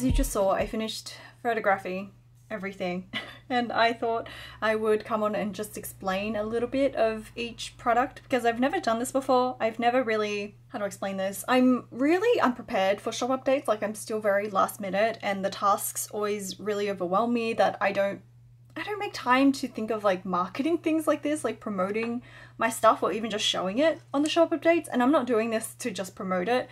you just saw, I finished photographing everything and I thought I would come on and just explain a little bit of each product because I've never done this before. I've never really, how to explain this? I'm really unprepared for shop updates, like I'm still very last minute and the tasks always really overwhelm me that I don't make time to think of like marketing things like this, like promoting my stuff or even just showing it on the shop updates. And I'm not doing this to just promote it,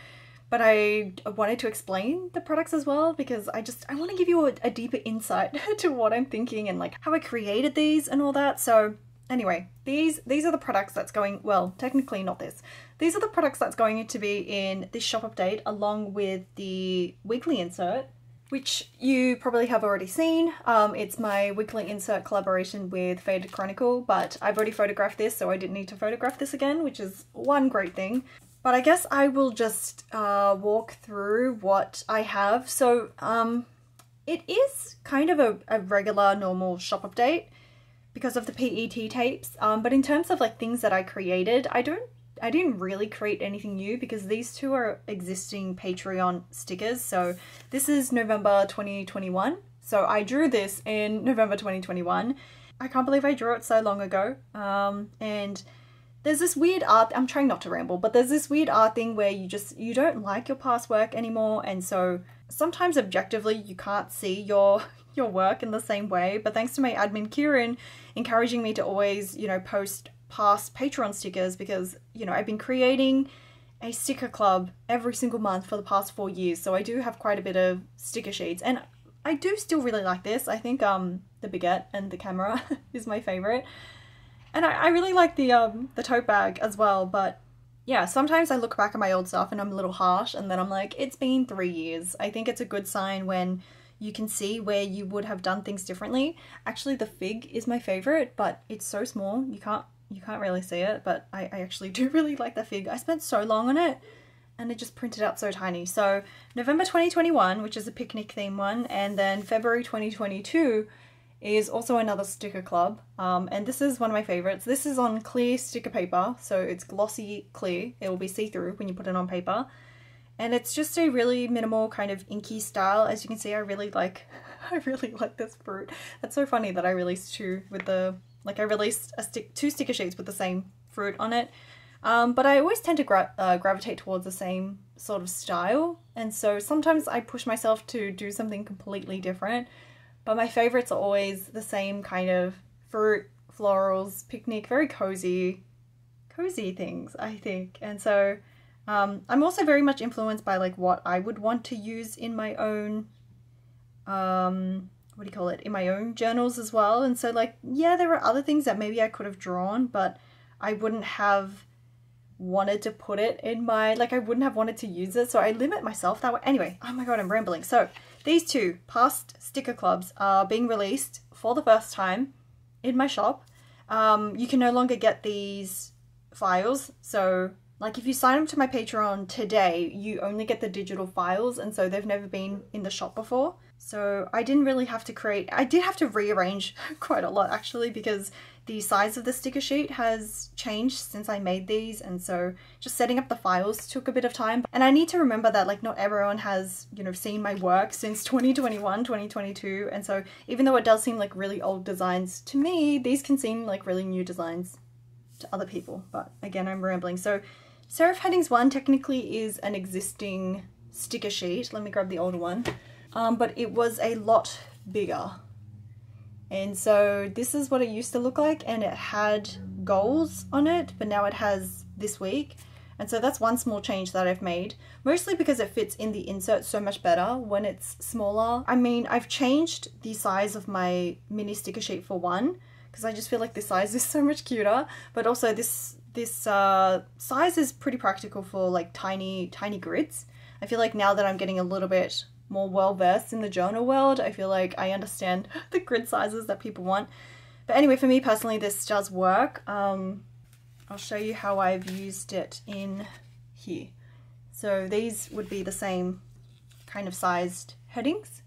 but I wanted to explain the products as well because I want to give you a deeper insight to what I'm thinking and like how I created these and all that. So anyway, these are the products that's going, well, technically not this. These are the products that's going to be in this shop update along with the weekly insert, which you probably have already seen. It's my weekly insert collaboration with Faded Chronicle, but I've already photographed this, so I didn't need to photograph this again, which is one great thing. But I guess I will just walk through what I have. So it is kind of a regular normal shop update because of the PET tapes. But in terms of like things that I created, I didn't really create anything new because these two are existing Patreon stickers. So this is November 2021. So I drew this in November 2021. I can't believe I drew it so long ago. And there's this weird art, I'm trying not to ramble, but there's this weird art thing where you don't like your past work anymore, and so sometimes objectively you can't see your work in the same way, but thanks to my admin Kieran encouraging me to always, you know, post past Patreon stickers because, you know, I've been creating a sticker club every single month for the past 4 years, so I do have quite a bit of sticker sheets, and I do still really like this. I think the baguette and the camera is my favorite. And I really like the tote bag as well, but yeah, sometimes I look back at my old stuff and I'm a little harsh and then I'm like, it's been 3 years. I think it's a good sign when you can see where you would have done things differently. Actually, the fig is my favorite, but it's so small, you can't really see it, but I actually do really like the fig. I spent so long on it and it just printed out so tiny. So November 2021, which is a picnic theme one, and then February 2022 is also another sticker club, and this is one of my favorites. This is on clear sticker paper, so it's glossy clear. It will be see-through when you put it on paper, and it's just a really minimal kind of inky style. As you can see, I really like this fruit. That's so funny that I released two with the, like I released two sticker sheets with the same fruit on it, but I always tend to gravitate towards the same sort of style, and so sometimes I push myself to do something completely different. But my favorites are always the same kind of fruit, florals, picnic, very cozy things, I think. And so I'm also very much influenced by like what I would want to use in my own, what do you call it, in my own journals as well. And so like, yeah, there are other things that maybe I could have drawn, but I wouldn't have wanted to put it in my, like I wouldn't have wanted to use it. So I limit myself that way. Anyway, oh my God, I'm rambling. So these two past sticker clubs are being released for the first time in my shop. You can no longer get these files. So like if you sign up to my Patreon today, you only get the digital files, and so they've never been in the shop before. So I didn't really have to create, I did have to rearrange quite a lot actually because the size of the sticker sheet has changed since I made these, and so just setting up the files took a bit of time. And I need to remember that like not everyone has, you know, seen my work since 2021, 2022, and so even though it does seem like really old designs to me, these can seem like really new designs to other people. But again, I'm rambling. So Serif Headings 1 technically is an existing sticker sheet. Let me grab the older one. But it was a lot bigger. And so this is what it used to look like, and it had goals on it, but now it has this week. And so that's one small change that I've made, mostly because it fits in the insert so much better when it's smaller. I mean, I've changed the size of my mini sticker sheet for one, because I just feel like this size is so much cuter, but also this size is pretty practical for like tiny grids. I feel like now that I'm getting a little bit more well-versed in the journal world, I feel like I understand the grid sizes that people want. But anyway, for me personally, this does work. I'll show you how I've used it in here. So these would be the same kind of sized headings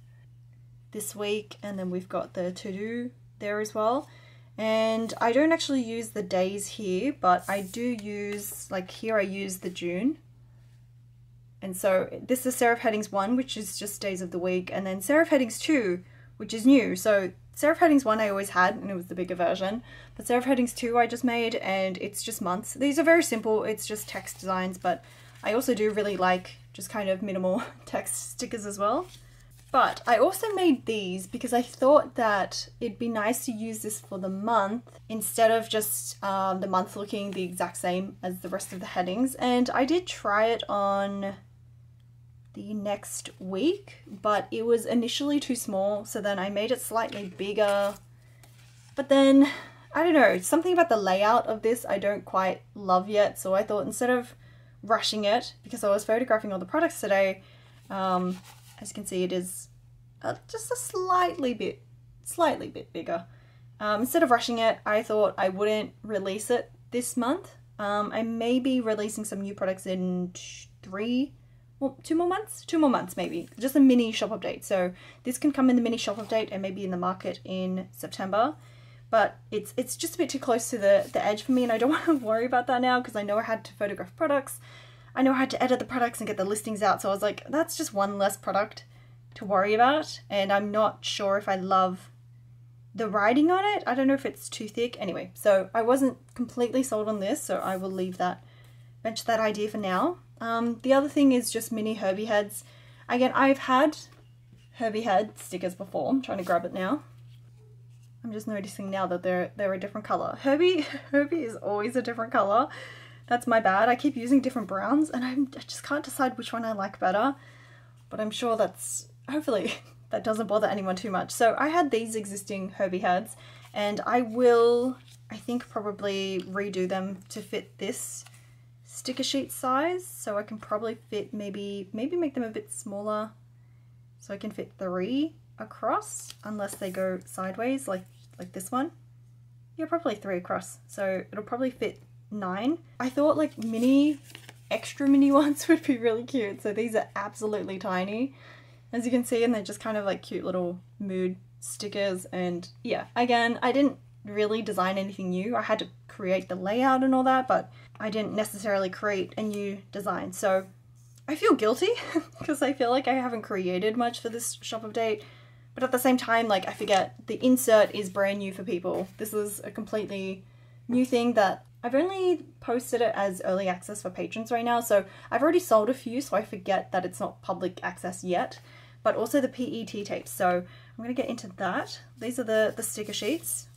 this week, and then we've got the to-do there as well. And I don't actually use the days here, but I do use, like here I use the June. And so this is serif headings 1, which is just days of the week, and then serif headings 2, which is new. So serif headings 1 I always had, and it was the bigger version, but serif headings 2 I just made, and it's just months. These are very simple, it's just text designs, but I also do really like just kind of minimal text stickers as well. But I also made these because I thought that it'd be nice to use this for the month instead of just the month looking the exact same as the rest of the headings. And I did try it on the next week, but it was initially too small, so then I made it slightly bigger. But then, I don't know, something about the layout of this I don't quite love yet, so I thought instead of rushing it, because I was photographing all the products today, as you can see, it is just a slightly bit bigger. Instead of rushing it, I thought I wouldn't release it this month. I may be releasing some new products in 2 more months maybe. Just a mini shop update. So this can come in the mini shop update and maybe in the market in September. But it's just a bit too close to the edge for me, and I don't want to worry about that now because I know I had to photograph products. I know I had to edit the products and get the listings out, so I was like, that's just one less product to worry about, and I'm not sure if I love the writing on it. I don't know if it's too thick. Anyway, so I wasn't completely sold on this, so I will leave that, bench that idea for now. The other thing is just mini Herbie heads. Again, I've had Herbie head stickers before. I'm trying to grab it now. I'm just noticing now that they're a different color. Herbie is always a different color. That's my bad. I keep using different browns and I just can't decide which one I like better. But I'm sure hopefully that doesn't bother anyone too much. So I had these existing Herbie heads, and I will, I think, probably redo them to fit this sticker sheet size. So I can probably fit maybe make them a bit smaller so I can fit 3 across, unless they go sideways like this one. Yeah, probably 3 across. So it'll probably fit 9. I thought like extra mini ones would be really cute. So these are absolutely tiny, as you can see, and they're just kind of like cute little mood stickers. And yeah, again, I didn't really design anything new. I had to create the layout and all that, but I didn't necessarily create a new design. So I feel guilty because I feel like I haven't created much for this shop update. But at the same time, like, I forget the insert is brand new for people. This is a completely new thing that I've only posted it as early access for patrons right now. So I've already sold a few, so I forget that it's not public access yet. But also the PET tapes. So I'm going to get into that. These are the sticker sheets.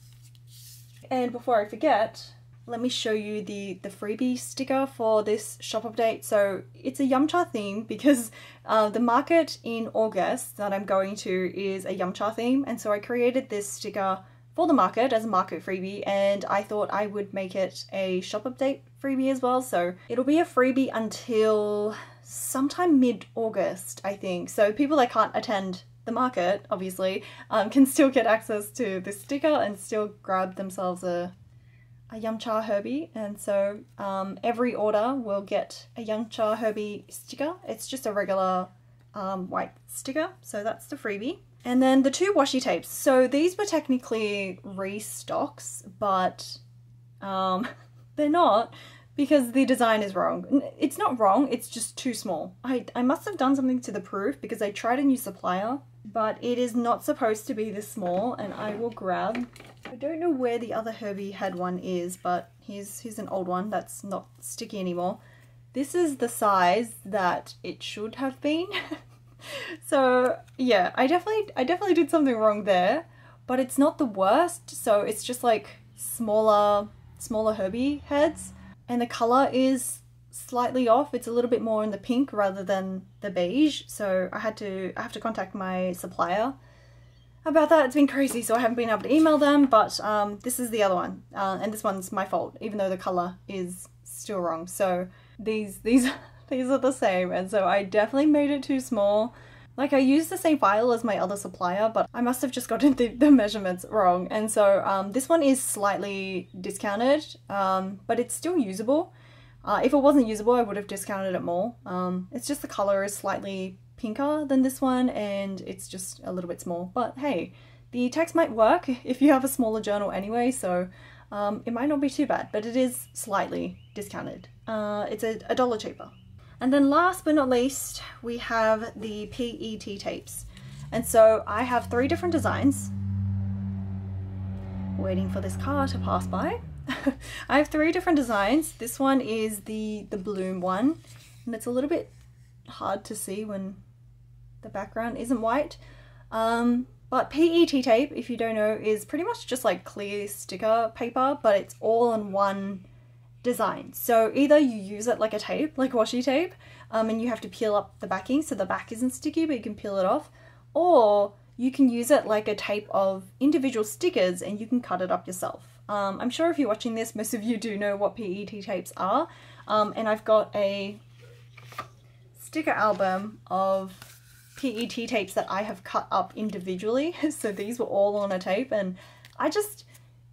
And before I forget, let me show you the freebie sticker for this shop update. So it's a Yum Cha theme because the market in August that I'm going to is a Yum Cha theme, and so I created this sticker for the market as a market freebie, and I thought I would make it a shop update freebie as well. So it'll be a freebie until sometime mid-August, I think. So people that can't attend the market, obviously, can still get access to this sticker and still grab themselves a Yum Cha Herbie. And so every order will get a Yum Cha Herbie sticker. It's just a regular white sticker, so that's the freebie. And then the 2 washi tapes. So these were technically restocks, but they're not, because the design is wrong. It's not wrong, it's just too small. I must have done something to the proof because I tried a new supplier, but it is not supposed to be this small. And I will grab, I don't know where the other Herbie head one is, but here's an old one that's not sticky anymore. This is the size that it should have been. So yeah, I definitely did something wrong there, but it's not the worst. So it's just like smaller Herbie heads, and the color is slightly off. It's a little bit more in the pink rather than the beige. So I have to contact my supplier about that. It's been crazy, so I haven't been able to email them, but this is the other one, and this one's my fault, even though the color is still wrong. So these are the same, and so I definitely made it too small. Like, I used the same file as my other supplier, but I must have just gotten the measurements wrong. And so this one is slightly discounted, but it's still usable. If it wasn't usable, I would have discounted it more. It's just the color is slightly pinker than this one, and it's just a little bit small. But hey, the text might work if you have a smaller journal anyway, so it might not be too bad, but it is slightly discounted. It's $1 cheaper. And then last but not least, we have the PET tapes. And so I have 3 different designs. Waiting for this car to pass by. I have 3 different designs. This one is the bloom one, and it's a little bit hard to see when the background isn't white. But PET tape, if you don't know, is pretty much just like clear sticker paper, but it's all on one design. So either you use it like a tape, like washi tape, and you have to peel up the backing so the back isn't sticky, but you can peel it off, or you can use it like a tape of individual stickers and you can cut it up yourself. I'm sure if you're watching this, most of you do know what PET tapes are, and I've got a sticker album of PET tapes that I have cut up individually. So these were all on a tape, and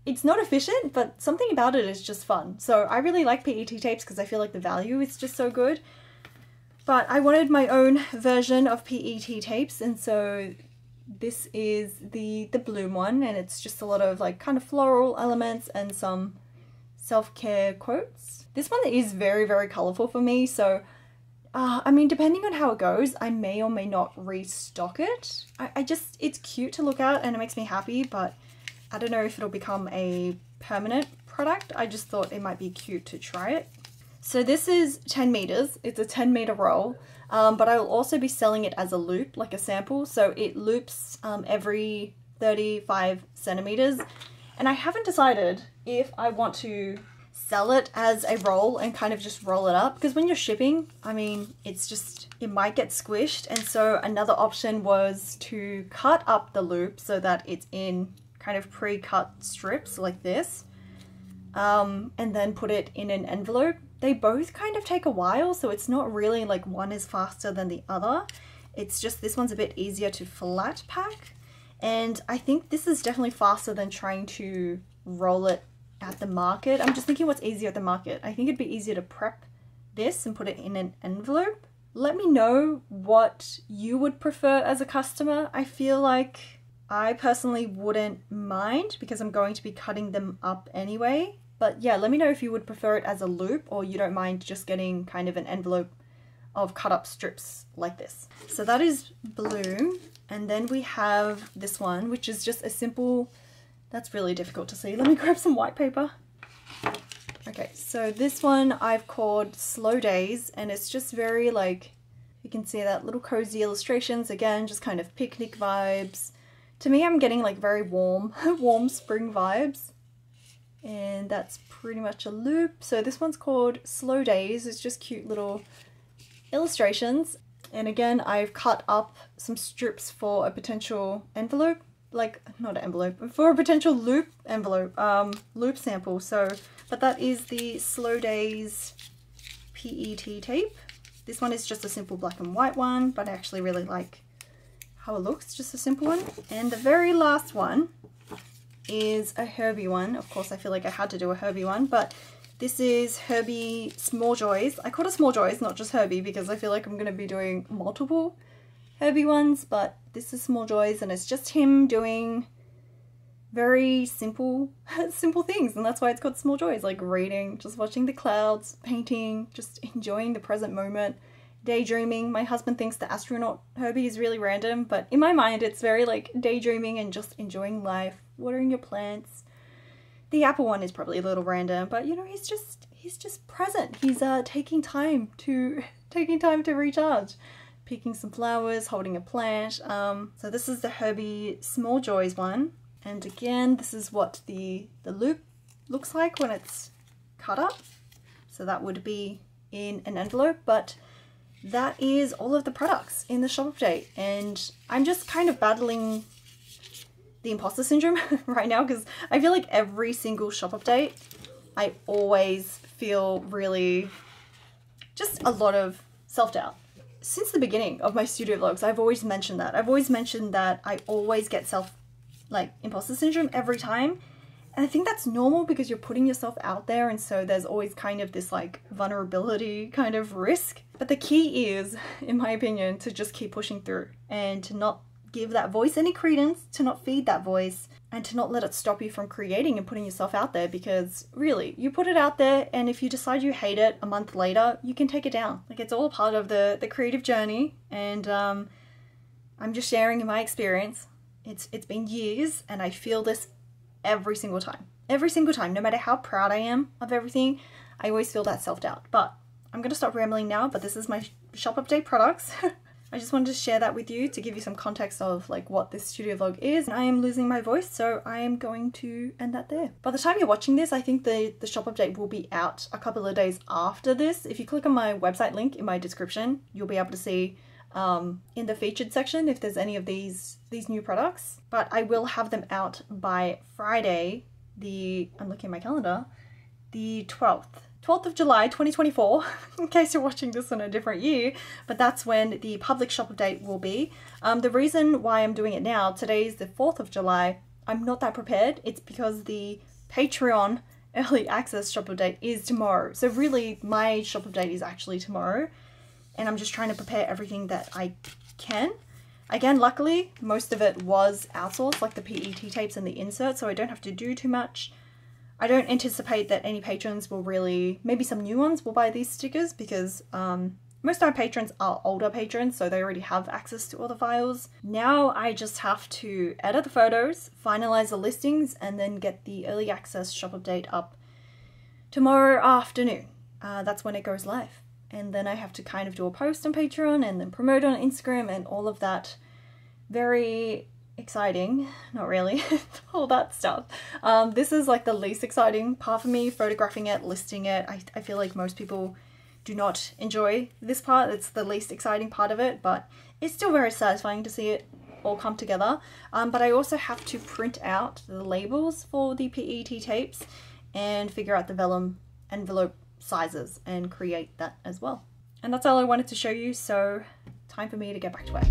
it's not efficient, but something about it is just fun. So I really like PET tapes because I feel like the value is just so good. But I wanted my own version of PET tapes, and so this is the bloom one, and it's just a lot of like kind of floral elements and some self-care quotes. This one is very, very colorful for me, so I mean, depending on how it goes, I may or may not restock it. It's cute to look at and it makes me happy, but I don't know if it'll become a permanent product. I just thought it might be cute to try it. So this is 10 meters. It's a 10-meter roll, but I will also be selling it as a loop, like a sample. So it loops every 35 centimeters. And I haven't decided if I want to sell it as a roll and kind of just roll it up, because when you're shipping, I mean, it might get squished. And so another option was to cut up the loop so that it's in kind of pre-cut strips like this, and then put it in an envelope. They both kind of take a while, so it's not really like one is faster than the other. It's just this one's a bit easier to flat pack, and I think this is definitely faster than trying to roll it at the market. I'm just thinking what's easier at the market. I think it'd be easier to prep this and put it in an envelope. Let me know what you would prefer as a customer. I feel like I personally wouldn't mind because I'm going to be cutting them up anyway. But yeah, let me know if you would prefer it as a loop or you don't mind just getting kind of an envelope of cut up strips like this. So that is bloom. And then we have this one, which is just a simple, that's really difficult to see. Let me grab some white paper. Okay, so this one I've called Slow Days, and it's just very like, you can see that little cozy illustrations, again, just kind of picnic vibes. To me, I'm getting like very warm, warm spring vibes. And that's pretty much a loop. So this one's called Slow Days. It's just cute little illustrations. And again, I've cut up some strips for a potential envelope, like not an envelope, for a potential loop envelope, loop sample. So, but that is the Slow Days PET tape. This one is just a simple black and white one, but I actually really like how it looks, just a simple one. And the very last one is a Herbie one. Of course, I feel like I had to do a Herbie one, but this is Herbie Small Joys. I call it Small Joys, not just Herbie, because I feel like I'm going to be doing multiple Herbie ones, but this is Small Joys, and it's just him doing very simple things, and that's why it's called Small Joys, like reading, just watching the clouds, painting, just enjoying the present moment, daydreaming. My husband thinks the astronaut Herbie is really random, but in my mind it's very like daydreaming and just enjoying life, watering your plants. The apple one is probably a little random, but you know, he's just present. He's taking time to recharge, picking some flowers, holding a plant. So this is the Herbie Small Joys one, and again, this is what the loop looks like when it's cut up. So that would be in an envelope, but that is all of the products in the shop update, and I'm just kind of battling the imposter syndrome right now because I feel like every single shop update I always feel really just a lot of self-doubt. Since the beginning of my studio vlogs, I've always mentioned that. I've always mentioned that I always get imposter syndrome every time. And I think that's normal because you're putting yourself out there, and so there's always kind of this like vulnerability kind of risk. But the key is, in my opinion, to just keep pushing through and to not give that voice any credence, to not feed that voice, and to not let it stop you from creating and putting yourself out there, because really, you put it out there, and if you decide you hate it a month later, you can take it down. Like, it's all part of the creative journey, and I'm just sharing my experience. It's been years, and I feel this every single time. Every single time, no matter how proud I am of everything, I always feel that self-doubt. But I'm going to stop rambling now, but this is my shop update products. I just wanted to share that with you to give you some context of like what this studio vlog is. I am losing my voice, so I am going to end that there. By the time you're watching this, I think the shop update will be out a couple of days after this. If you click on my website link in my description, you'll be able to see in the featured section if there's any of these new products. But I will have them out by Friday, I'm looking at my calendar, the 12th of July 2024, in case you're watching this in a different year, but that's when the public shop update will be. The reason why I'm doing it now, today's the 4th of July, I'm not that prepared. It's because the Patreon early access shop update is tomorrow. So really my shop update is actually tomorrow, and I'm just trying to prepare everything that I can. Again, luckily, most of it was outsourced, like the PET tapes and the inserts, so I don't have to do too much. I don't anticipate that any patrons will really, maybe some new ones will buy these stickers, because most of our patrons are older patrons, so they already have access to all the files. Now I just have to edit the photos, finalize the listings, and then get the early access shop update up tomorrow afternoon. That's when it goes live. And then I have to kind of do a post on Patreon and then promote on Instagram and all of that. Very exciting, not really, all that stuff. This is like the least exciting part for me, photographing it, listing it. I feel like most people do not enjoy this part. It's the least exciting part of it, but it's still very satisfying to see it all come together. But I also have to print out the labels for the PET tapes and figure out the vellum envelope sizes and create that as well. And that's all I wanted to show you, so time for me to get back to work.